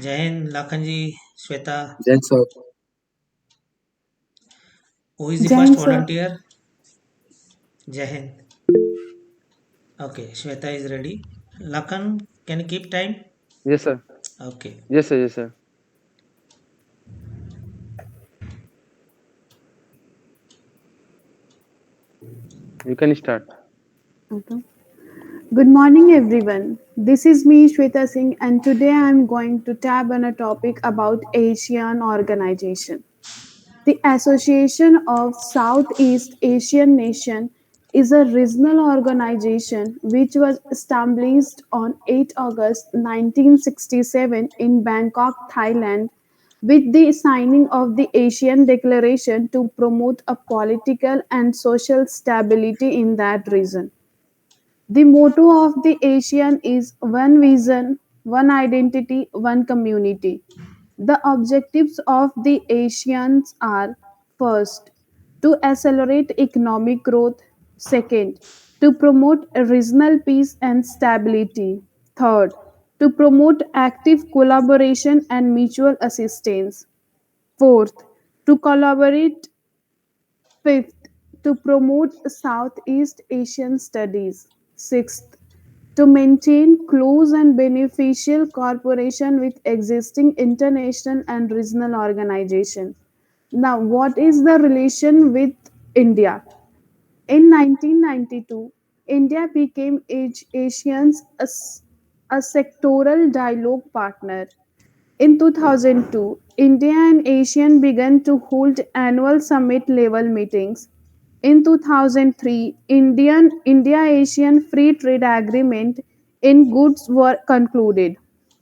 जय हिंद लाखन जी. Shweta. Yes, sir. Who is the first Jain sir. volunteer? Jai Hind. Okay, Shweta is ready. Lakhan, can you keep time? Yes, sir. Okay. Yes, sir. Yes, sir. You can start. Okay. Good morning, everyone. This is me, Shweta Singh, and today I am going to tab on a topic about ASEAN organization. The Association of Southeast Asian Nations is a regional organization which was established on 8 August 1967 in Bangkok, Thailand, with the signing of the ASEAN Declaration to promote a political and social stability in that region. The motto of the ASEAN is One Vision, One Identity, One Community. The objectives of the ASEANs are: first, to accelerate economic growth; second, to promote regional peace and stability; third, to promote active collaboration and mutual assistance; fourth, to collaborate; fifth, to promote Southeast Asian studies; sixth, to maintain close and beneficial cooperation with existing international and regional organizations. Now, what is the relation with India? In 1992, India became ASEAN's a sectoral dialogue partner. In 2002, India and ASEAN began to hold annual summit level meetings. In 2003, India ASEAN Free Trade Agreement in goods were concluded.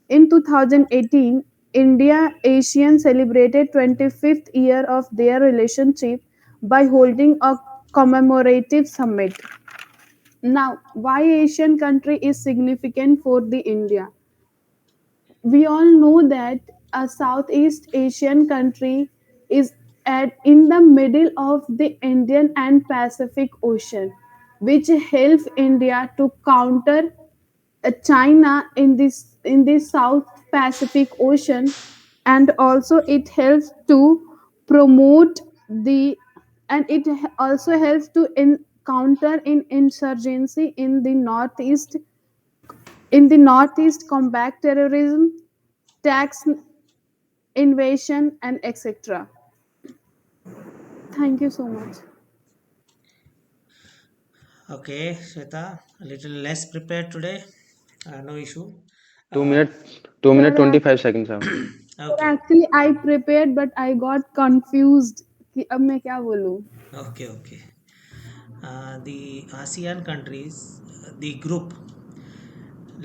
In 2018, India ASEAN celebrated 25th year of their relationship by holding a commemorative summit. Now, why Asian country is significant for the India? We all know that a Southeast Asian country is in the middle of the Indian and Pacific Ocean, which helps India to counter China in the South Pacific Ocean, and also it helps to promote the and it also helps to counter in insurgency in the northeast, combat terrorism, tax invasion, and etc. Thank you so much. Okay, Shweta, a little less prepared today. No issue. Two Uh, minutes. 2 minutes Sir, 25 seconds. Sir. okay. actually I prepared but I got confused कि अब मैं क्या बोलूं. Okay, okay. The ASEAN countries, the group,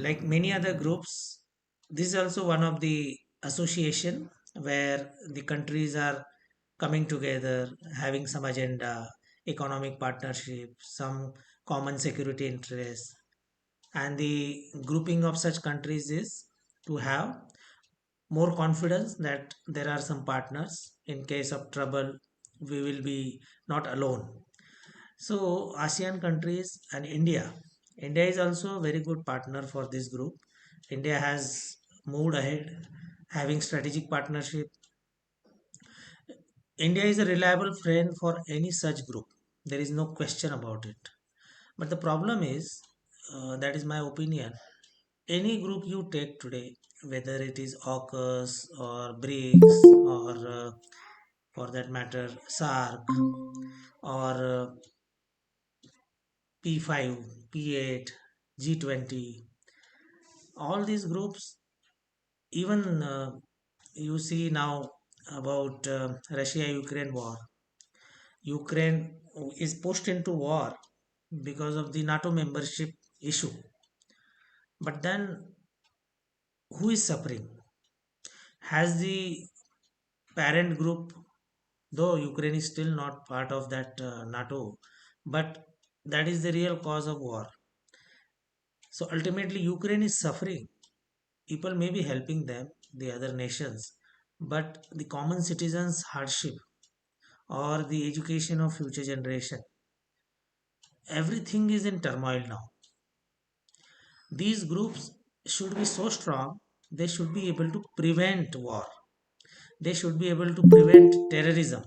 like many other groups, this is also one of the association where the countries are coming together, having some agenda, economic partnership, some common security interests. And the grouping of such countries is to have more confidence that there are some partners. In case of trouble, we will be not alone. So ASEAN countries and India is also a very good partner for this group. India has moved ahead, having strategic partnership. India is a reliable friend for any such group. There is no question about it. But the problem is, that is my opinion. Any group you take today, whether it is AUKUS or BRICS or for that matter SARC or P5, P8, G20, all these groups, even you see now about Russia Ukraine war. Ukraine is pushed into war because of the NATO membership issue. But then who is suffering? Has the parent group, though Ukraine is still not part of that NATO, but that is the real cause of war. So ultimately, Ukraine is suffering. People may be helping them, the other nations, but the common citizens' hardship or the education of future generation, everything is in turmoil now. These groups should be so strong. They should be able to prevent war. They should be able to prevent terrorism.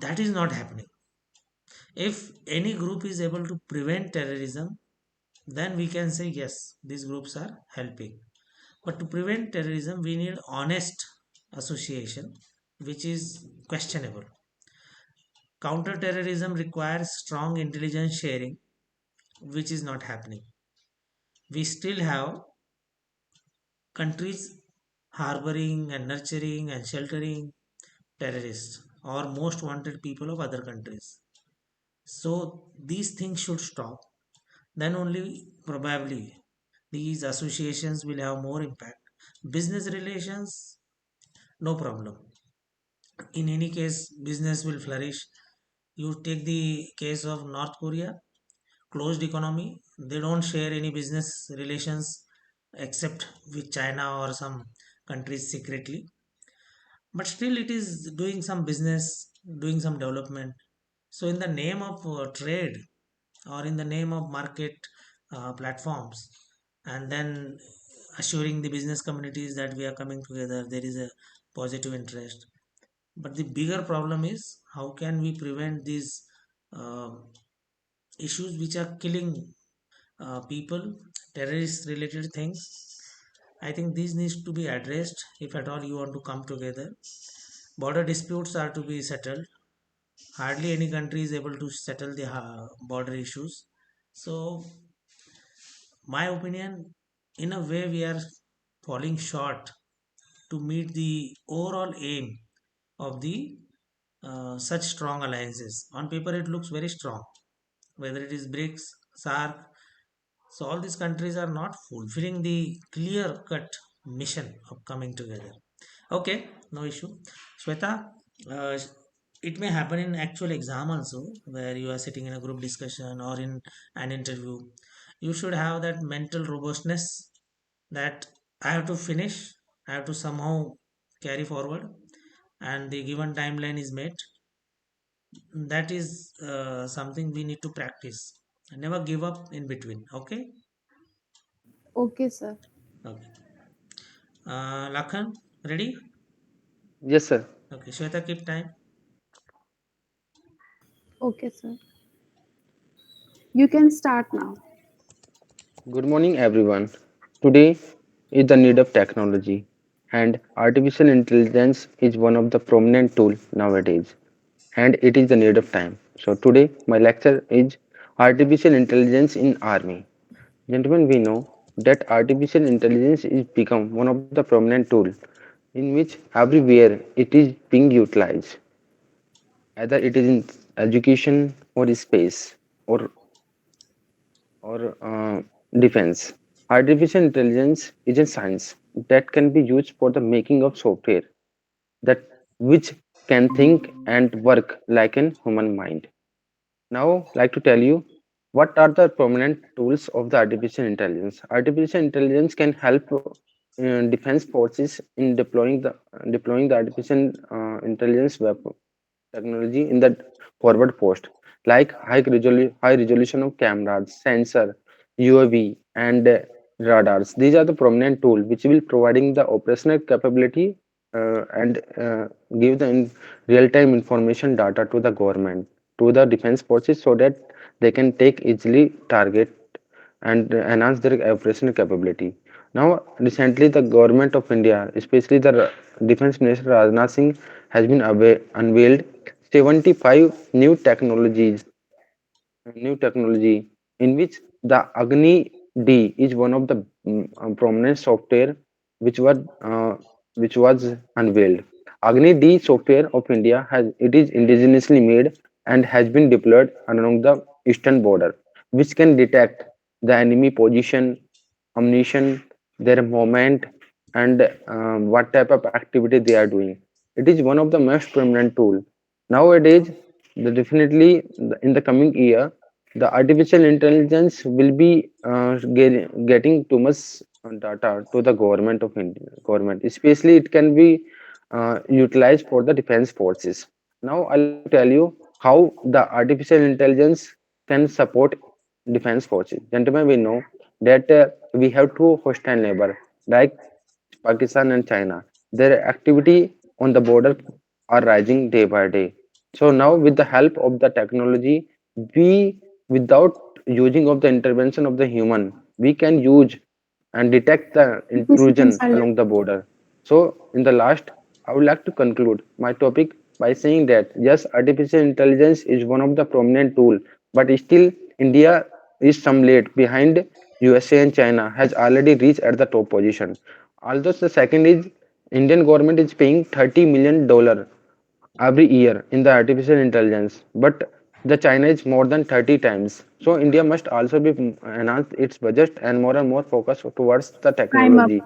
That is not happening. If any group is able to prevent terrorism, then we can say yes, these groups are helping. But to prevent terrorism, we need honest association, which is questionable. Counterterrorism requires strong intelligence sharing, which is not happening. We still have countries harboring and nurturing and sheltering terrorists or most wanted people of other countries. So these things should stop. Then only probably these associations will have more impact. Business relations, no problem. In any case, business will flourish. You take the case of North Korea, closed economy, they don't share any business relations except with China or some countries secretly. But still, it is doing some business, doing some development. So, in the name of trade or in the name of market platforms, and then assuring the business communities that we are coming together, there is a positive interest. But the bigger problem is how can we prevent these uh, issues which are killing people, terrorist related things. I think these needs to be addressed if at all you want to come together. Border disputes are to be settled. Hardly any country is able to settle the border issues. So my opinion, in a way we are falling short to meet the overall aim of the such strong alliances. On paper it looks very strong, whether it is BRICS, SARC. So all these countries are not fulfilling the clear cut mission of coming together. Okay, no issue. Shweta, uh, it may happen in actual exam also, where you are sitting in a group discussion or in an interview. You should have that mental robustness that I have to finish, I have to somehow carry forward, and the given timeline is met. That is something we need to practice. Never give up in between. Okay. Okay, sir. Okay. Lakhan, ready? Yes, sir. Okay. Shweta, keep time. Okay, sir. You can start now. Good morning, everyone. Today is the need of technology, and artificial intelligence is one of the prominent tools nowadays, and it is the need of time. So today, my lecture is artificial intelligence in army. Gentlemen, we know that artificial intelligence is become one of the prominent tools in which everywhere it is being utilized, either it is in education or space or or defense. Artificial intelligence is a science that can be used for the making of software that which can think and work like an human mind. Now, like to tell you what are the prominent tools of the artificial intelligence. Artificial intelligence can help defense forces in deploying the artificial intelligence weapon technology in the forward post, like high resolution of cameras, sensor, UAV, and radars. These are the prominent tool which will providing the operational capability and give the real-time information data to the government, to the defense forces, so that they can take easily target and enhance their operational capability. Now, recently, the government of India, especially the Defense Minister Rajnath Singh, has been unveiled 75 new technology in which the Agni D is one of the prominent software which was uh, which was unveiled. Agni D software of India has it is indigenously made and has been deployed along the eastern border, which can detect the enemy position, ammunition, their movement, and what type of activity they are doing. It is one of the most prominent tool nowadays. Definitely in the coming year, the artificial intelligence will be getting too much data to the government of India. Government, especially, it can be utilized for the defense forces. Now, I like to tell you how the artificial intelligence can support defense forces. Gentlemen, we know that we have two hostile neighbor. like Pakistan and China. Their activity on the border are rising day by day. So now with the help of the technology, we without using of the intervention of the human, we can use and detect the intrusion along the border. So in the last, I would like to conclude my topic by saying that yes, artificial intelligence is one of the prominent tool, but still India is some late behind. USA and China has already reached at the top position. Although the second is Indian government is paying $30 million every year in the artificial intelligence, but the China is more than 30 times. So India must also be enhance its budget and more focus towards the Time up. technology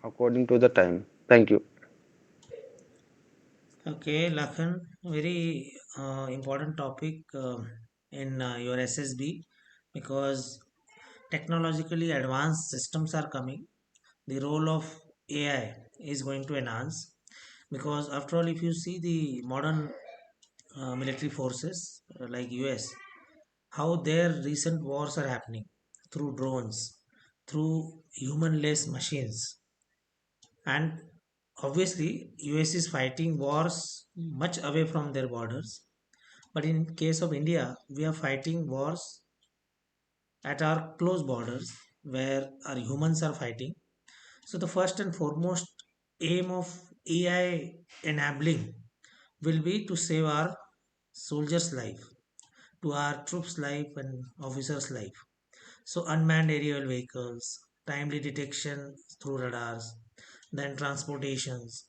according to the time. Thank you. Okay, Lakhan, very important topic in your SSB because technologically advanced systems are coming. The role of AI is going to enhance because, after all, if you see the modern military forces like US, how their recent wars are happening through drones, through human-less machines, and obviously US is fighting wars much away from their borders. But in case of India, we are fighting wars at our close borders where our humans are fighting. So the first and foremost aim of AI enabling will be to save our soldiers' life, to our troops' life and officers' life. So unmanned aerial vehicles, timely detection through radars, then transportations,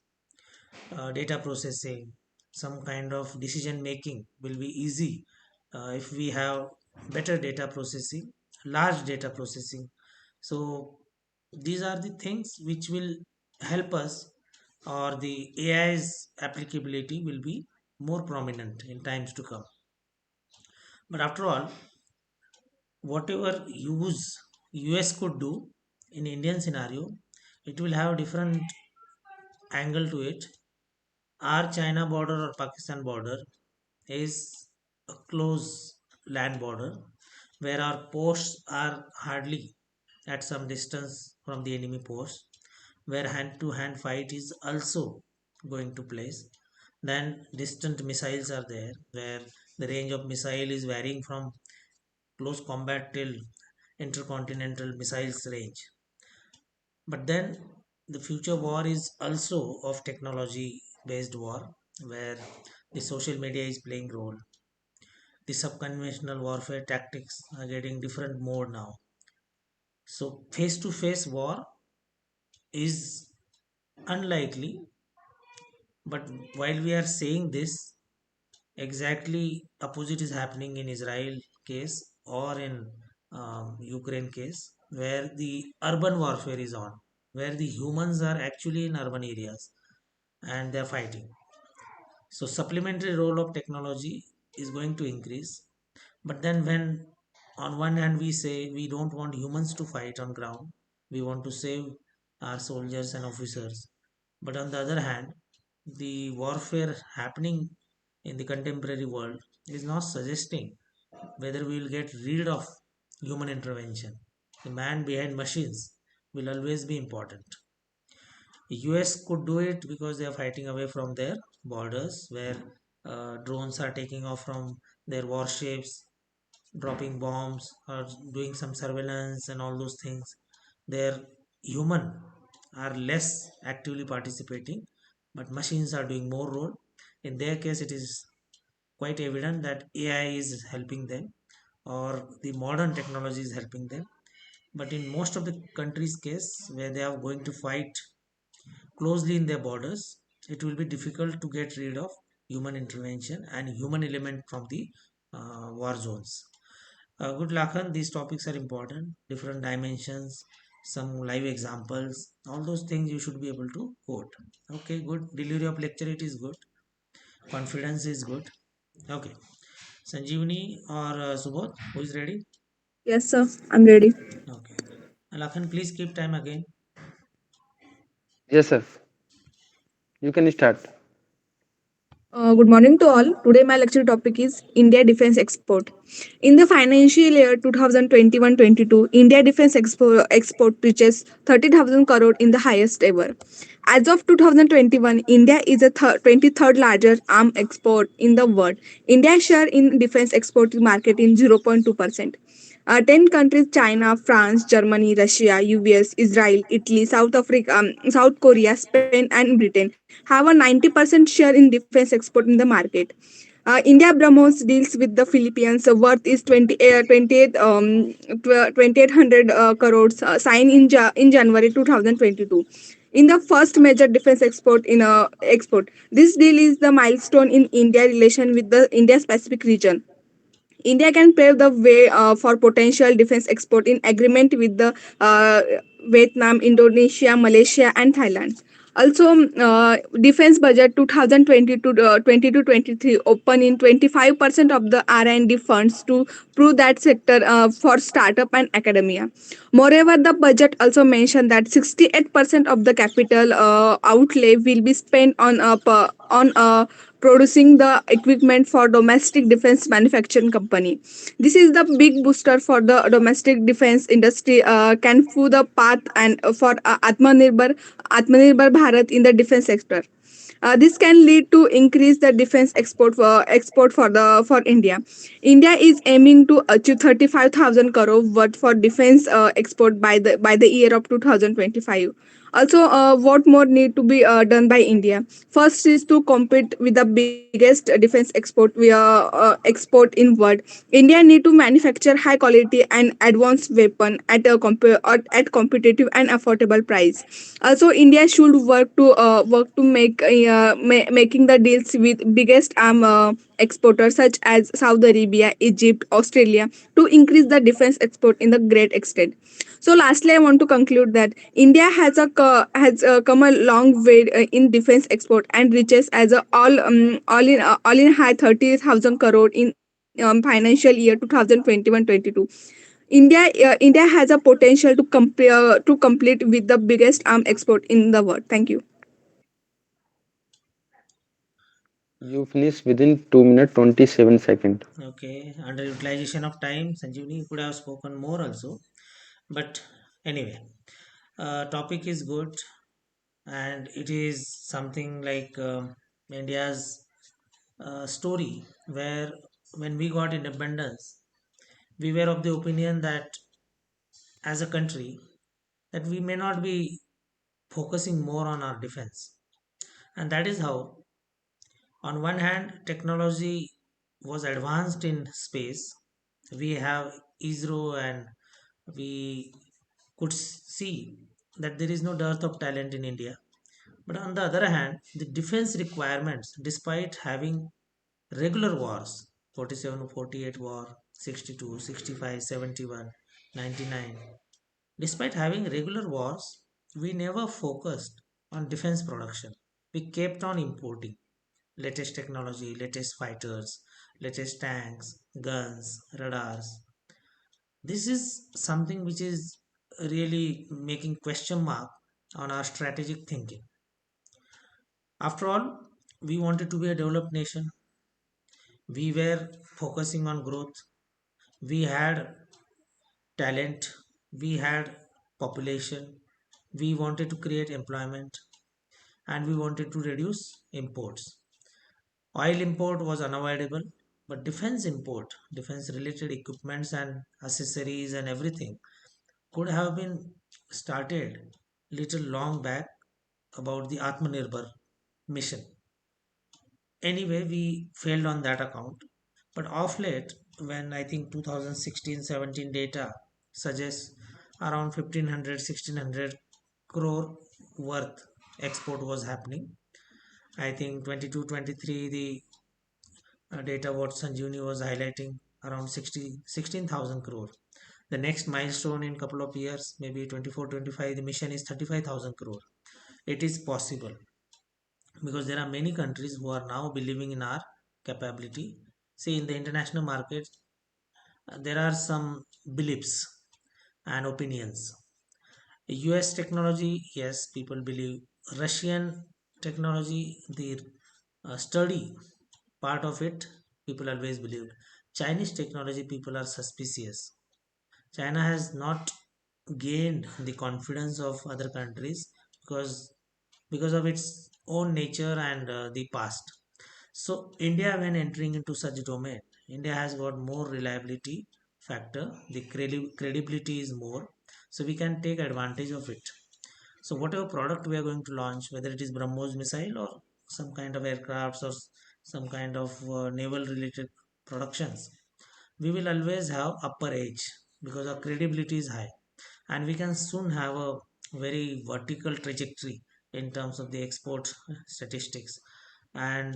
data processing, some kind of decision making will be easy if we have better data processing, large data processing. So these are the things which will help us, or the AI's applicability will be more prominent in times to come. But after all, whatever use US could do in Indian scenario, it will have different angle to it. Our China border or Pakistan border is a close land border where our posts are hardly at some distance from the enemy post, where hand to hand fight is also going to place. Then distant missiles are there where the range of missile is varying from close combat till intercontinental missiles range. But then the future war is also of technology based war where the social media is playing role. The subconventional warfare tactics are getting different mode now. So face to face war is unlikely, but while we are saying this, exactly opposite is happening in Israel case or in Ukraine case, where the urban warfare is on, where the humans are actually in urban areas and they're fighting. So supplementary role of technology is going to increase. But then when on one hand we say we don't want humans to fight on ground, we want to save our soldiers and officers. But on the other hand, the warfare happening in the contemporary world is not suggesting whether we will get rid of human intervention. The man behind machines will always be important. US could do it because they are fighting away from their borders where drones are taking off from their warships, dropping bombs or doing some surveillance and all those things. Their human are less actively participating, but machines are doing more role. In their case, it is quite evident that AI is helping them or the modern technology is helping them. But in most of the countries' case where they are going to fight closely in their borders, it will be difficult to get rid of human intervention and human element from the war zones. Good Lakhan, these topics are important, different dimensions, some live examples, all those things you should be able to quote. Okay, good. Delivery of lecture, it is good. Confidence is good. Okay. Sanjivani or Subodh, who is ready? Yes, sir. I'm ready. Okay. Lakhan, please keep time again. Yes, sir. You can start. Good morning to all. Today, my lecture topic is India Defense Export. In the financial year 2021-22, India Defense Export reaches 30,000 crore in the highest ever. As of 2021, India is the 23rd largest arm export in the world. India's share in defense export market in 0.2%. 10 countries China, France, Germany, Russia, US, Israel, Italy, South Africa, South Korea, Spain, and Britain have a 90% share in defense export in the market. India BrahMos deals with the Philippines. Worth is 2,800 crores, signed in January 2022. In the first major defense export, this deal is the milestone in India relation with the India Pacific region. India can pave the way for potential defense export in agreement with the Vietnam, Indonesia, Malaysia, and Thailand. Also, defense budget 2022-23 open in 25% of the R&D funds to prove that sector for startup and academia. Moreover, the budget also mentioned that 68% of the capital outlay will be spent on producing the equipment for domestic defense manufacturing company. This is the big booster for the domestic defense industry, can fool the path and for Atmanirbhar Bharat in the defense sector. This can lead to increase the defense export for India. India is aiming to achieve 35,000 crore worth for defense export by the year of 2025. Also, what more need to be done by India? First is to compete with the biggest defense export in world. India need to manufacture high quality and advanced weapon at competitive and affordable price. Also, India should work to making the deals with biggest arm exporters such as Saudi Arabia, Egypt, Australia to increase the defense export in the great extent. So, lastly, I want to conclude that India has come a long way in defense export and reaches as a all in high 30,000 crore in financial year 2021-22. India has a potential to compete with the biggest arm export in the world. Thank you. You finish within 2 minutes 27 seconds. Okay, under utilization of time, Sanjivani could have spoken more also. But anyway, topic is good, and it is something like India's story, where when we got independence, we were of the opinion that as a country that we may not be focusing more on our defense, and that is how, on one hand, technology was advanced in space. We have ISRO, and we could see that there is no dearth of talent in India. But on the other hand, the defense requirements, despite having regular wars, 47, 48 war, 62, 65, 71, 99, despite having regular wars, we never focused on defense production. We kept on importing latest technology, latest fighters, latest tanks, guns, radars. This is something which is really making question mark on our strategic thinking. After all, we wanted to be a developed nation. We were focusing on growth. We had talent. We had population. We wanted to create employment, and we wanted to reduce imports. Oil import was unavoidable, but defense import, defense related equipments and accessories and everything could have been started little long back about the Atmanirbhar mission. Anyway, we failed on that account. But off late, when I think 2016-17 data suggests around 1500, 1600 crore worth export was happening. I think 22-23 the data what Sanjivani was highlighting around 16,000 crore. The next milestone in couple of years, maybe 24-25, the mission is 35,000 crore. It is possible because there are many countries who are now believing in our capability. See, in the international market, there are some beliefs and opinions. US technology, yes, people believe. Russian technology, the Study part of it, people always believed. Chinese technology, people are suspicious. China has not gained the confidence of other countries because of its own nature and the past. So India, when entering into such domain, India has got more reliability factor. The credibility is more, so we can take advantage of it. So whatever product we are going to launch, whether it is BrahMos missile or some kind of aircrafts or some kind of naval related productions, we will always have upper edge because our credibility is high, and we can soon have a very vertical trajectory in terms of the export statistics, and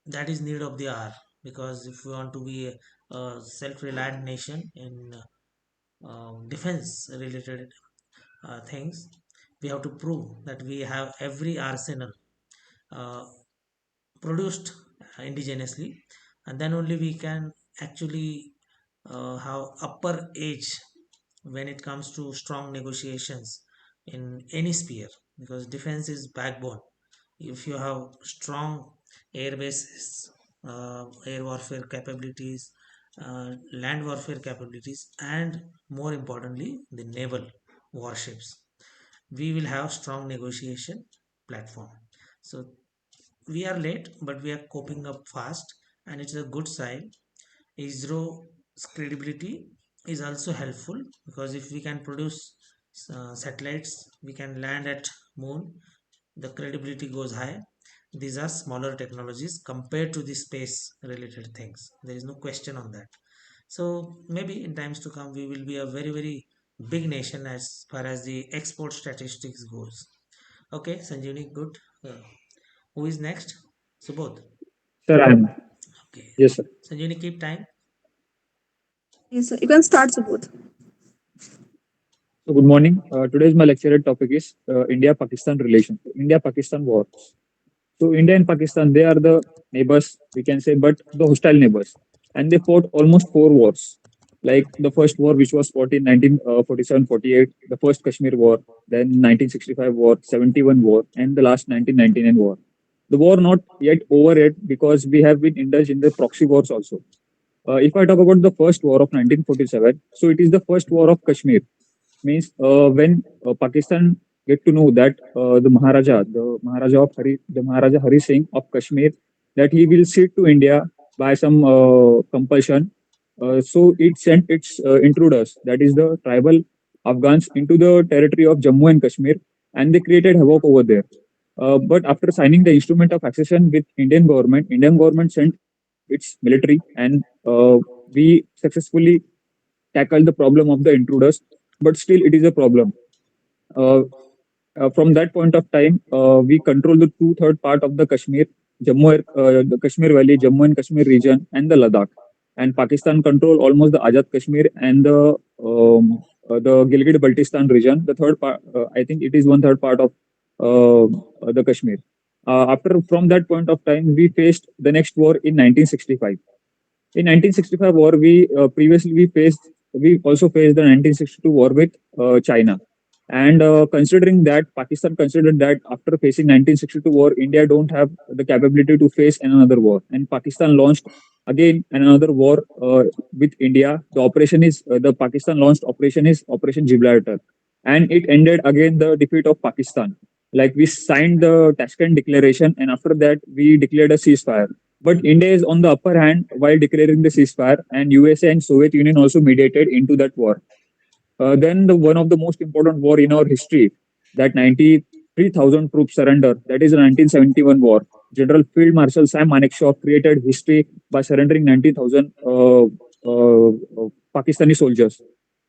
that is need of the hour, because if we want to be a self-reliant nation in defense related things, we have to prove that we have every arsenal uh, produced indigenously, and then only we can actually have upper edge when it comes to strong negotiations in any sphere, because defense is backbone. If you have strong air bases, air warfare capabilities, land warfare capabilities, and more importantly the naval warships, we will have strong negotiation platform. So we are late, but we are coping up fast, and it's a good sign. ISRO's credibility is also helpful, because if we can produce satellites, we can land at moon, the credibility goes high. These are smaller technologies compared to the space related things. There is no question on that. So maybe in times to come, we will be a very, very big nation as far as the export statistics goes. Okay, Sanjivani, good. Who is next? Subodh. Sir, I'm Okay. yes, sir. Sanjivani, keep time. Yes, sir. You can start, Subodh. So, good morning. Today's my lecture topic is India-Pakistan relation, India-Pakistan war. So, India and Pakistan, they are the neighbors, we can say, but the hostile neighbors, and they fought almost four wars. Like the first war, which was fought in 1947-48, the first Kashmir War, then 1965 war, 71 war, and the last 1999 war. The war not yet over yet because we have been indulged in the proxy wars also. If I talk about the first war of 1947, so it is the first war of Kashmir. Means when Pakistan get to know that the Maharaja Hari Singh of Kashmir, that he will cede to India by some compulsion. So it sent its intruders, that is the tribal Afghans, into the territory of Jammu and Kashmir, and they created havoc over there. But after signing the instrument of accession with Indian government sent its military, and we successfully tackled the problem of the intruders. But still, it is a problem. Uh, from that point of time, we control the two-third part of the Kashmir, the Kashmir Valley, Jammu and Kashmir region, and the Ladakh. And Pakistan control almost the Azad Kashmir and the Gilgit-Baltistan region. The third part, I think, it is one-third part of the Kashmir. After from that point of time, we faced the next war in 1965. In 1965 war, we also faced the 1962 war with China. And considering that Pakistan considered that after facing 1962 war, India don't have the capability to face another war, and Pakistan launched again another war with India. The Pakistan launched operation is Operation Gibraltar, and it ended again the defeat of Pakistan. Like we signed the Tashkent Declaration, and after that we declared a ceasefire. But India is on the upper hand while declaring the ceasefire, and USA and Soviet Union also mediated into that war. Then the one of the most important war in our history, that 93,000 troops surrender, that is the 1971 war. General Field Marshal Sam Manekshaw created history by surrendering 90,000 Pakistani soldiers.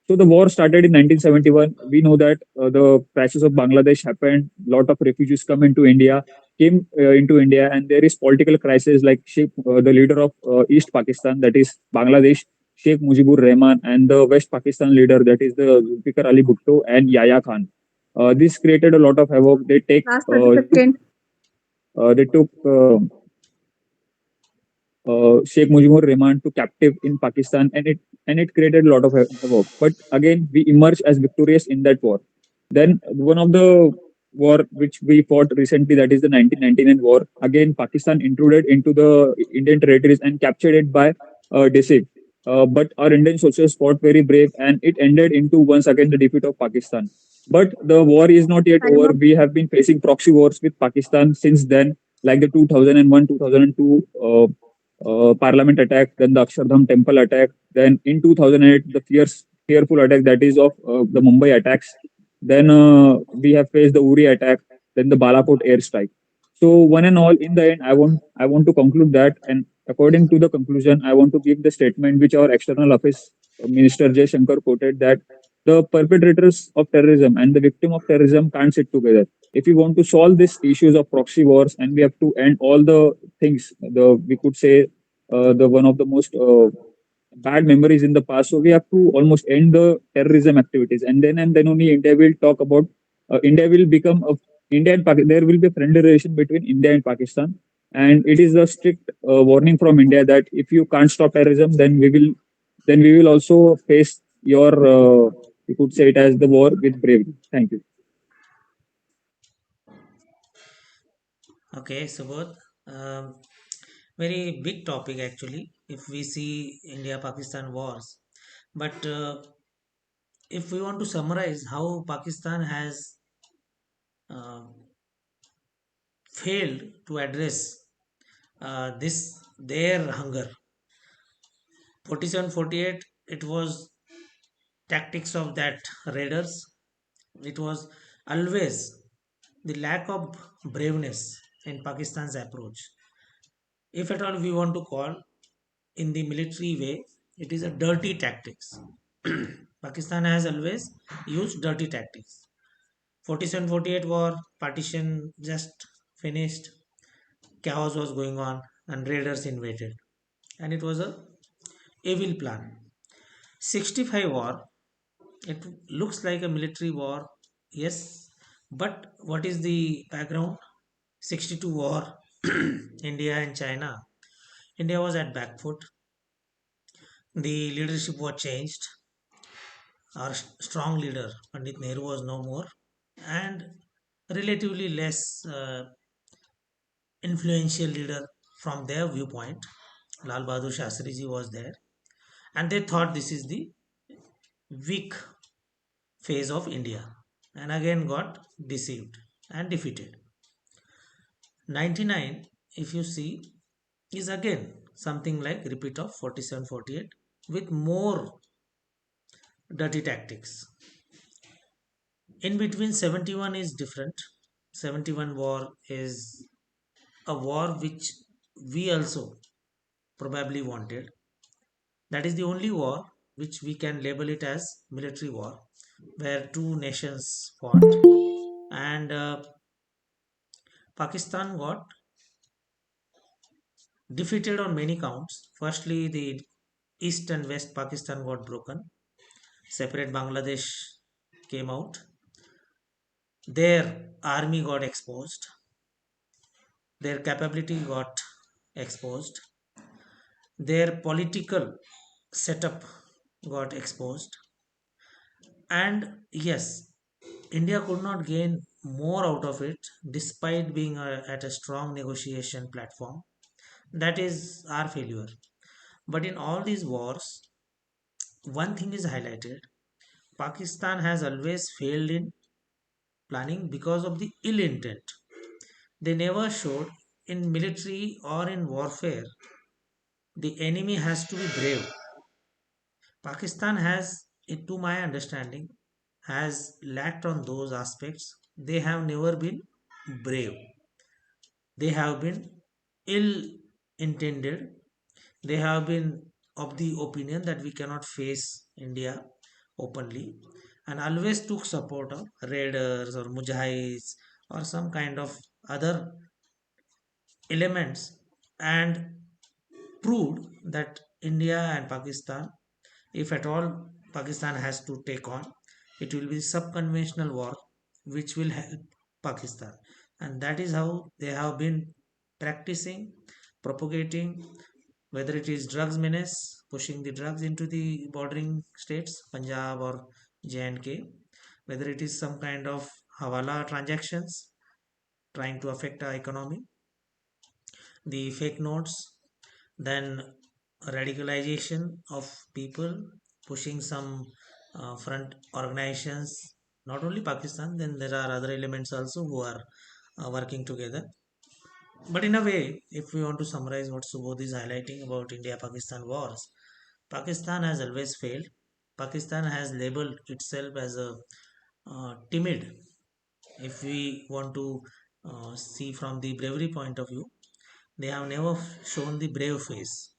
So the war started in 1971. We know that the crisis of Bangladesh happened. A lot of refugees came into India, and there is political crisis. Like the leader of East Pakistan, that is Bangladesh, Sheikh Mujibur Rahman, and the West Pakistan leader, that is the Zulfikar Ali Bhutto and Yahya Khan. This created a lot of havoc. Last 30 seconds. They took Sheikh Mujibur Rahman to captive in Pakistan, and it created a lot of havoc. But again, we emerged as victorious in that war. Then one of the war which we fought recently, that is the 1999 war. Again, Pakistan intruded into the Indian territories and captured it by deceit. But our Indian soldiers fought very brave, and it ended into once again the defeat of Pakistan. But the war is not yet Time over. up. We have been facing proxy wars with Pakistan since then, like the 2001, 2002 Parliament attack, then the Akshardham temple attack, then in 2008 the fearful attack, that is of the Mumbai attacks. Then we have faced the Uri attack, then the Balakot airstrike. So one and all, in the end, I want to conclude that, and according to the conclusion, I want to give the statement which our External Affairs Minister Jay Shankar quoted, that the perpetrators of terrorism and the victim of terrorism can't sit together. If we want to solve these issues of proxy wars, and we have to end all the things, the we could say the one of the most bad memories in the past. So we have to almost end the terrorism activities, and then only India will talk about. India will become a India and Pakistan. There will be a friendly relation between India and Pakistan, and it is a strict warning from India that if you can't stop terrorism, then we will also face your. You could say it as the war with bravery. Thank you. Okay, Subodh. Um, Very big topic actually. If we see India-Pakistan wars, but if we want to summarize how Pakistan has uh, failed to address this their hunger, 47-48, it was tactics of that raiders. It was always the lack of braveness in Pakistan's approach. If at all we want to call in the military way, it is a dirty tactics. Pakistan has always used dirty tactics. 47-48 war, partition just finished, chaos was going on, and raiders invaded. And it was a evil plan. 65 war, it looks like a military war, yes, but what is the background? 62 war, India and China. India was at back foot. The leadership was changed. Our strong leader, Pandit Nehru, was no more, and relatively less influential leader from their viewpoint. Lal Bahadur Shastri ji was there, and they thought this is the weak phase of India, and again got deceived and defeated. 99, if you see, is again something like repeat of 47-48 with more dirty tactics. In between, 71 is different. 71 war is a war which we also probably wanted. That is the only war which we can label it as military war, where two nations fought, and Pakistan got defeated on many counts. Firstly, the East and West Pakistan got broken. Separate Bangladesh came out. Their army got exposed. Their capability got exposed. Their political setup got exposed. And yes, India could not gain more out of it despite being at a strong negotiation platform. That is our failure. But in all these wars, one thing is highlighted: Pakistan has always failed in planning because of the ill intent. They never showed in military or in warfare the enemy has to be brave. Pakistan has, to my understanding, has lacked on those aspects. They have never been brave. They have been ill intended. They have been of the opinion that we cannot face India openly, and always took support of raiders or mujahids or some kind of other elements, and proved that India and Pakistan, if at all Pakistan has to take on, it will be sub-conventional war which will help Pakistan. And that is how they have been practicing, propagating, whether it is drugs menace, pushing the drugs into the bordering states, Punjab or J&K, whether it is some kind of hawala transactions trying to affect our economy, the fake notes, then radicalization of people pushing some front organizations, not only Pakistan, then there are other elements also who are working together. But in a way, if we want to summarize what Subodh is highlighting about India Pakistan wars, Pakistan has always failed. Pakistan has labeled itself as a timid. If we want to see from the bravery point of view, they have never shown the brave face.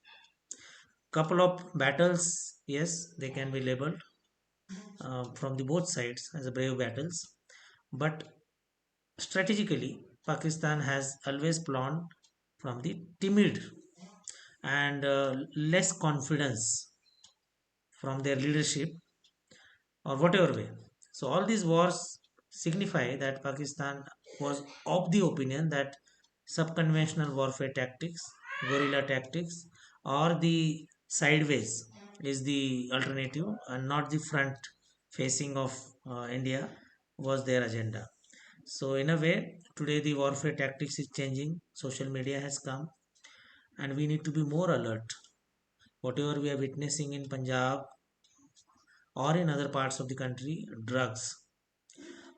Couple of battles, yes, they can be labeled from the both sides as a brave battles, but strategically, Pakistan has always planned from the timid and less confidence from their leadership or whatever way. So all these wars signify that Pakistan was of the opinion that subconventional warfare tactics, guerrilla tactics, or the sideways is the alternative and not the front facing of India was their agenda. So in a way, today the warfare tactics is changing. Social media has come, and we need to be more alert. Whatever we are witnessing in Punjab or in other parts of the country, drugs.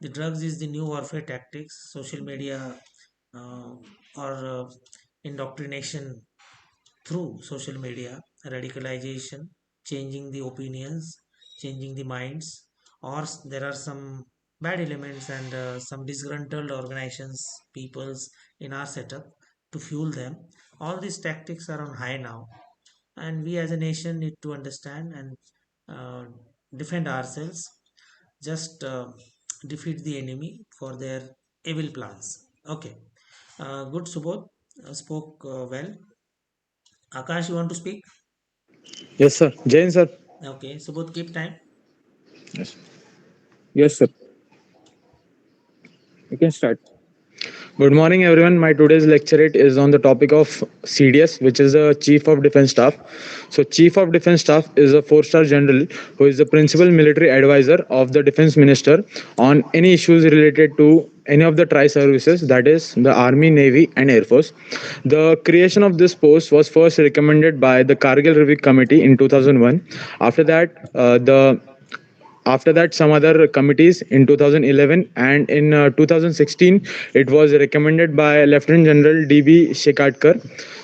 The drugs is the new warfare tactics. Social media uh, or indoctrination through social media, radicalization, changing the opinions, changing the minds, or there are some bad elements and some disgruntled organizations, peoples in our setup to fuel them. All these tactics are on high now, and we as a nation need to understand and uh, defend ourselves. Just defeat the enemy for their evil plans. Okay, good. Subodh spoke well. Akash, you want to speak? Yes, sir. Jain, sir. Okay, Subodh, keep time. Yes. Yes, sir. You can start. Good morning, everyone. My today's lecturate is on the topic of CDS, which is the Chief of Defense Staff. So, Chief of Defense Staff is a four-star general who is the principal military advisor of the Defense Minister on any issues related to any of the tri-services, that is the Army, Navy, and Air Force. The creation of this post was first recommended by the Kargil Review Committee in 2001. After that, some other committees in 2011, and in 2016 it was recommended by Lieutenant General DB Shekatkar.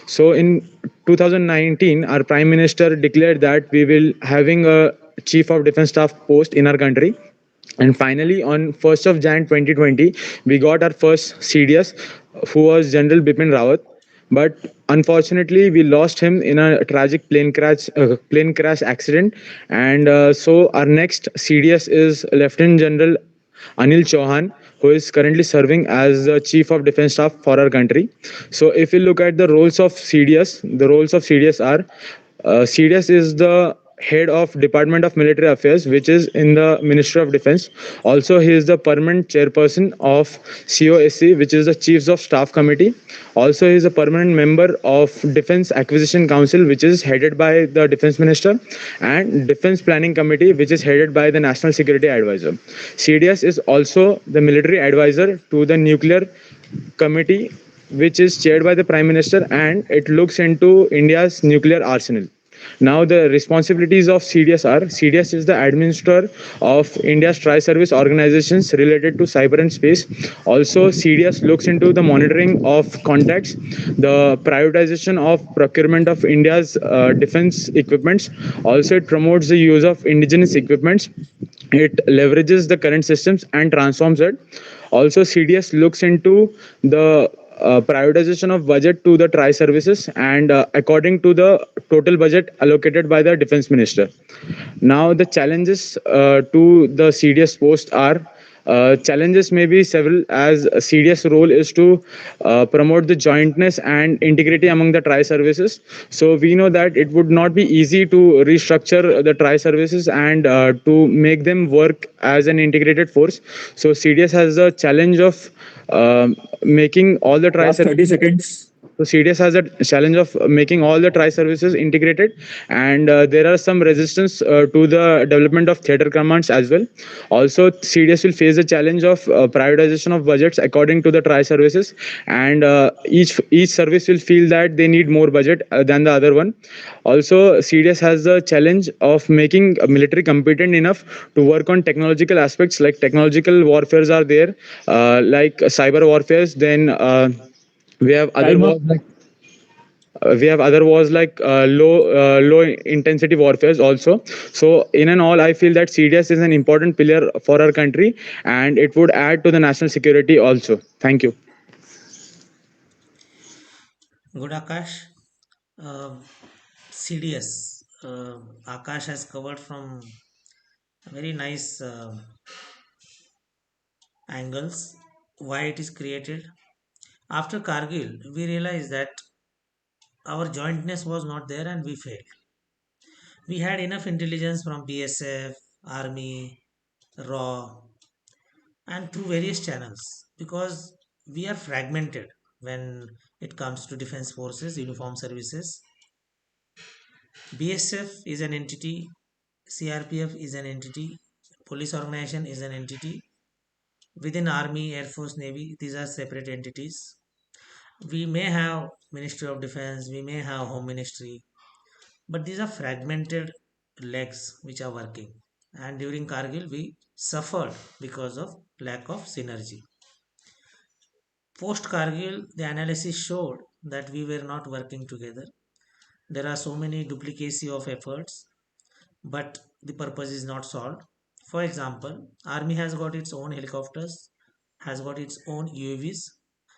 So in 2019 our prime minister declared that we will having a chief of defense staff post in our country, and finally on 1st of Jan 2020 we got our first CDS, who was General Bipin Rawat. But unfortunately we lost him in a tragic plane crash accident. And so our next CDS is Lieutenant General Anil Chauhan, who is currently serving as the Chief of Defense Staff for our country. So, if we look at the roles of CDS, the roles of CDS are CDS is the head of Department of Military Affairs, which is in the Ministry of Defense. Also, he is the permanent chairperson of COSC, which is the Chiefs of Staff Committee. Also, he is a permanent member of Defense Acquisition Council, which is headed by the Defense Minister, and Defense Planning Committee, which is headed by the National Security Advisor. CDS is also the military advisor to the Nuclear Committee, which is chaired by the Prime Minister, and it looks into India's nuclear arsenal. Now, the responsibilities of CDS are: CDS is the administrator of India's tri-service organizations related to cyber and space. Also, CDS looks into the monitoring of contacts, the privatization of procurement of India's defense equipments. Also, it promotes the use of indigenous equipments. It leverages the current systems and transforms it. Also, CDS looks into the privatization of budget to the tri services, and according to the total budget allocated by the defense minister. Now, the challenges to the CDS post are: challenges may be several, as CDS role is to promote the jointness and integrity among the tri services. So we know that it would not be easy to restructure the tri services and to make them work as an integrated force. So CDS has the challenge of making all the tri Last 30 seconds. So CDS has a challenge of making all the tri services integrated, and there are some resistance to the development of theater commands as well. Also, CDS will face the challenge of privatization of budgets according to the tri services, and each service will feel that they need more budget than the other one. Also, CDS has the challenge of making military competent enough to work on technological aspects, like technological warfares are there, like cyber warfares. Then we have other Time up. wars like low intensity warfares also. So in and all, I feel that CDS is an important pillar for our country, and it would add to the national security also. Thank you. Good, Akash. CDS. Akash has covered from very nice angles why it is created. After Kargil, we realized that our jointness was not there and we failed. We had enough intelligence from BSF, Army, RAW, and through various channels because we are fragmented when it comes to defense forces, uniform services. BSF is an entity, CRPF is an entity, police organization is an entity. Within Army, Air Force, Navy, these are separate entities. We may have Ministry of Defense, we may have Home Ministry, but these are fragmented legs which are working. And during Kargil, we suffered because of lack of synergy. Post Kargil, the analysis showed that we were not working together. There are so many duplicacy of efforts, but the purpose is not solved. For example, Army has got its own helicopters, has got its own UAVs.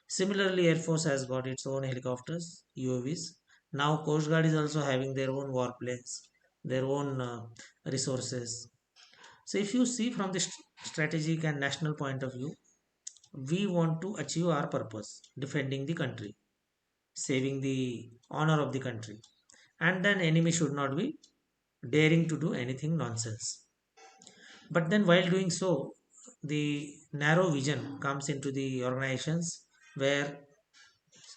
Similarly, Air Force has got its own helicopters, UAVs. Now, Coast Guard is also having their own warplanes, their own resources. So, if you see from the strategic and national point of view, we want to achieve our purpose, defending the country, saving the honor of the country, and then enemy should not be daring to do anything nonsense. But then, while doing so, the narrow vision comes into the organizations where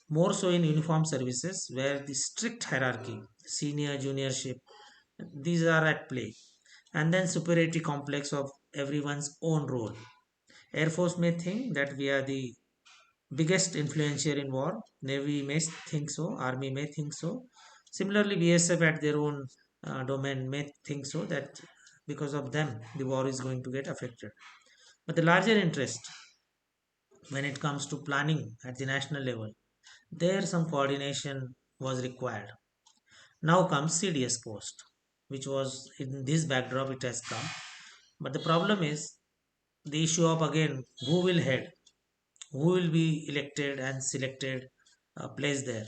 more so in uniform services where the strict hierarchy, senior, juniorship, these are at play, and then superiority complex of everyone's own role. Air Force may think that we are the biggest influencer in war. Navy may think so. Army may think so. Similarly, BSF at their own domain may think so that because of them the war is going to get affected. But the larger interest when it comes to planning at the national level, there some coordination was required. Now comes CDS post, which was in this backdrop it has come. But the problem is the issue of again who will head, who will be elected and selected, placed there.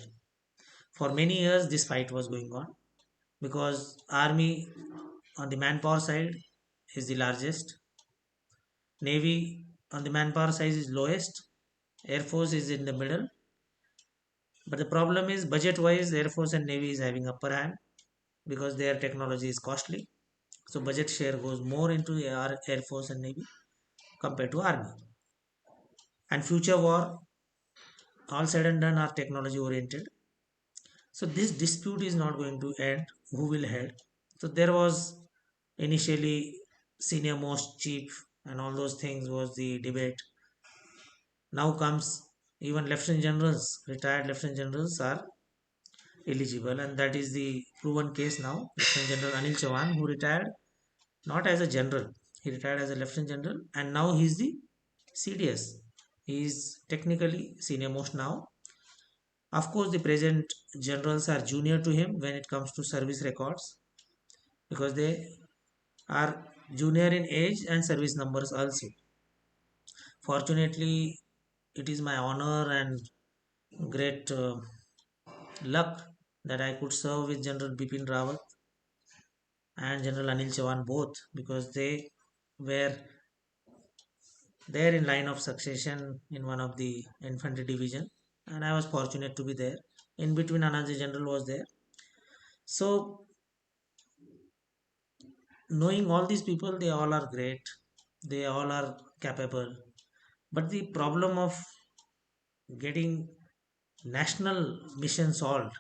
For many years, this fight was going on because army on the manpower side is the largest, navy on the manpower side is lowest, air force is in the middle. But the problem is budget wise, air force and navy is having upper hand because their technology is costly. So budget share goes more into our air force and navy compared to army. And future war, all said and done, are technology oriented. So this dispute is not going to end. Who will head? So there was initially senior most chief and all those things was the debate. Now comes even lieutenant generals, retired lieutenant generals are eligible, and that is the proven case now. Lieutenant General Anil Chavan, who retired not as a general, he retired as a lieutenant general, and now he is the CDS. He is technically senior most now. Of course, the present generals are junior to him when it comes to service records because they are junior in age and service numbers also. Fortunately, it is my honor and great luck that I could serve with General Bipin Rawat and General Anil Chavan both because they were there in line of succession in one of the infantry division, and I was fortunate to be there. In between, another general was there. So knowing all these people, they all are great, they all are capable, but the problem of getting national mission solved,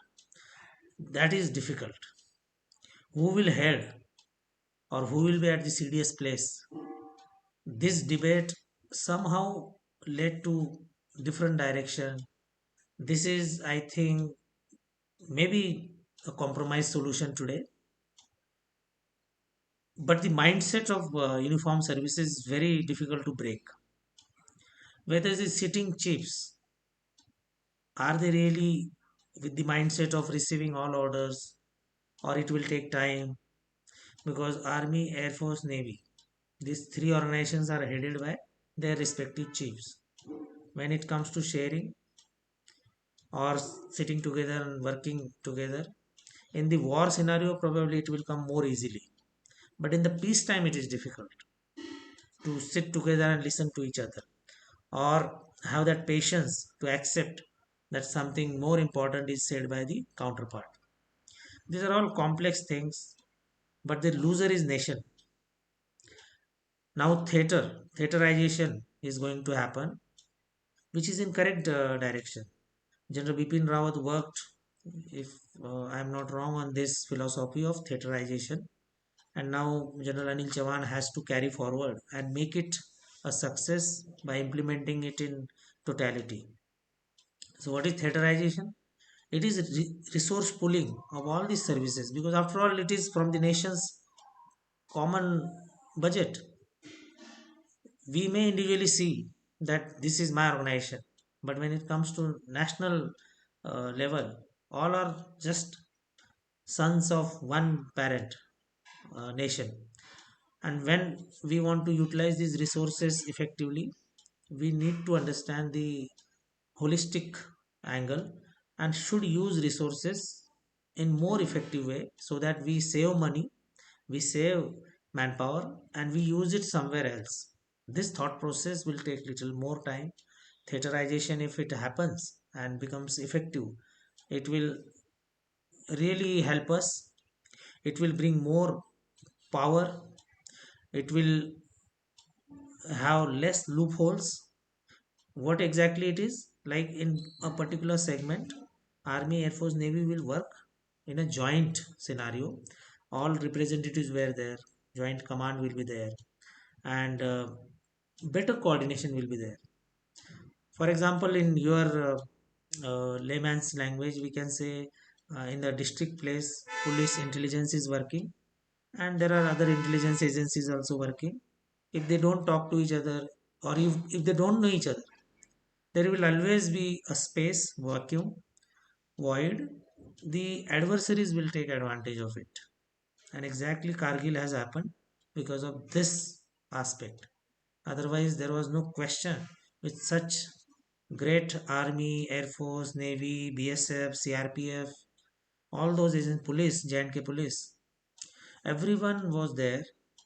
that is difficult. Who will head or who will be at the CDS place? This debate somehow led to different direction. This is, I think, maybe a compromise solution today. But the mindset of uniform services is very difficult to break. Whether the sitting chiefs, are they really with the mindset of receiving all orders, or it will take time? Because Army, Air Force, Navy, these three organizations are headed by their respective chiefs. When it comes to sharing or sitting together and working together, in the war scenario, probably it will come more easily. But in the peacetime, it is difficult to sit together and listen to each other, or have that patience to accept that something more important is said by the counterpart. These are all complex things, but the loser is nation. Now theaterization is going to happen, which is in correct direction. General Bipin Rawat worked, if I am not wrong, on this philosophy of theaterization, and now General Anil Chavan has to carry forward and make it a success by implementing it in totality. So what is theaterization? It is resource pooling of all these services, because after all it is from the nation's common budget. We may individually see that this is my organization, but when it comes to national level, all are just sons of one parent nation. And when we want to utilize these resources effectively, we need to understand the holistic angle and should use resources in more effective way, so that we save money, we save manpower, and we use it somewhere else. This thought process will take little more time. Theaterization, if it happens and becomes effective, it will really help us. It will bring more power. It will have less loopholes. What exactly it is, like in a particular segment, Army, Air Force, Navy will work in a joint scenario. All representatives were there, joint command will be there, and better coordination will be there. For example, in your layman's language, we can say, in the district place, police intelligence is working, and there are other intelligence agencies also working. If they don't talk to each other, or if they don't know each other, there will always be a space, vacuum, void. The adversaries will take advantage of it. And exactly Kargil has happened because of this aspect. Otherwise, there was no question with such great army, air force, navy, BSF, CRPF, all those agents, police, J&K police. Everyone was there.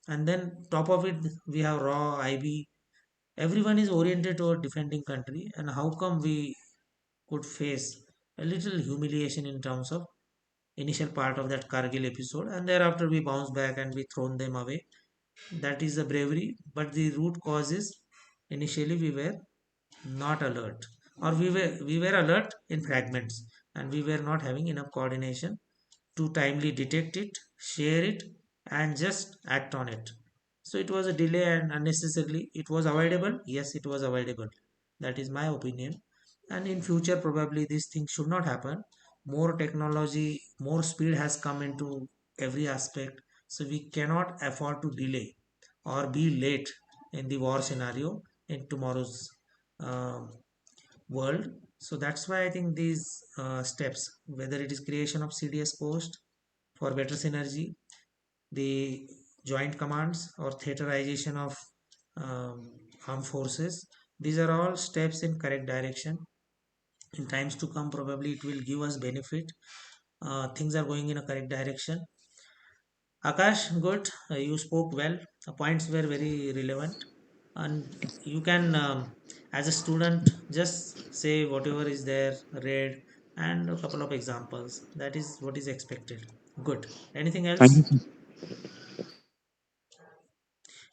And then top of it, we have raw IB. Everyone is oriented toward defending country. And how come we could face a little humiliation in terms of initial part of that Kargil episode, and thereafter we bounce back and we thrown them away? That is the bravery, but the root cause is initially we were not alert, or we were alert in fragments, and we were not having enough coordination to timely detect it, share it, and just act on it. So it was a delay, and unnecessarily it was avoidable. Yes, it was avoidable. That is my opinion. And in future, probably these things should not happen. More technology, more speed has come into every aspect. So we cannot afford to delay or be late in the war scenario in tomorrow's um world. So that's why I think these steps, whether it is creation of CDS post for better synergy, the joint commands, or theaterization of um, armed forces, these are all steps in correct direction. In times to come, probably it will give us benefit. Things are going in a correct direction. Akash, good. You spoke well. The points were very relevant, and you can, as a student, just say whatever is there, read, and a couple of examples. That is what is expected. Good. Anything else? Thank you.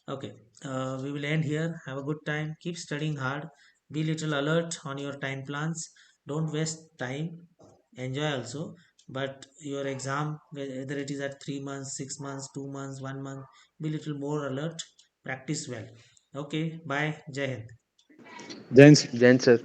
Okay. We will end here. Have a good time. Keep studying hard. Be little alert on your time plans. Don't waste time, enjoy also, but your exam, whether it is at 3 months, 6 months, 2 months, 1 month, be little more alert, practice well. Okay, bye, Jai Hind. Gents, Then, sir.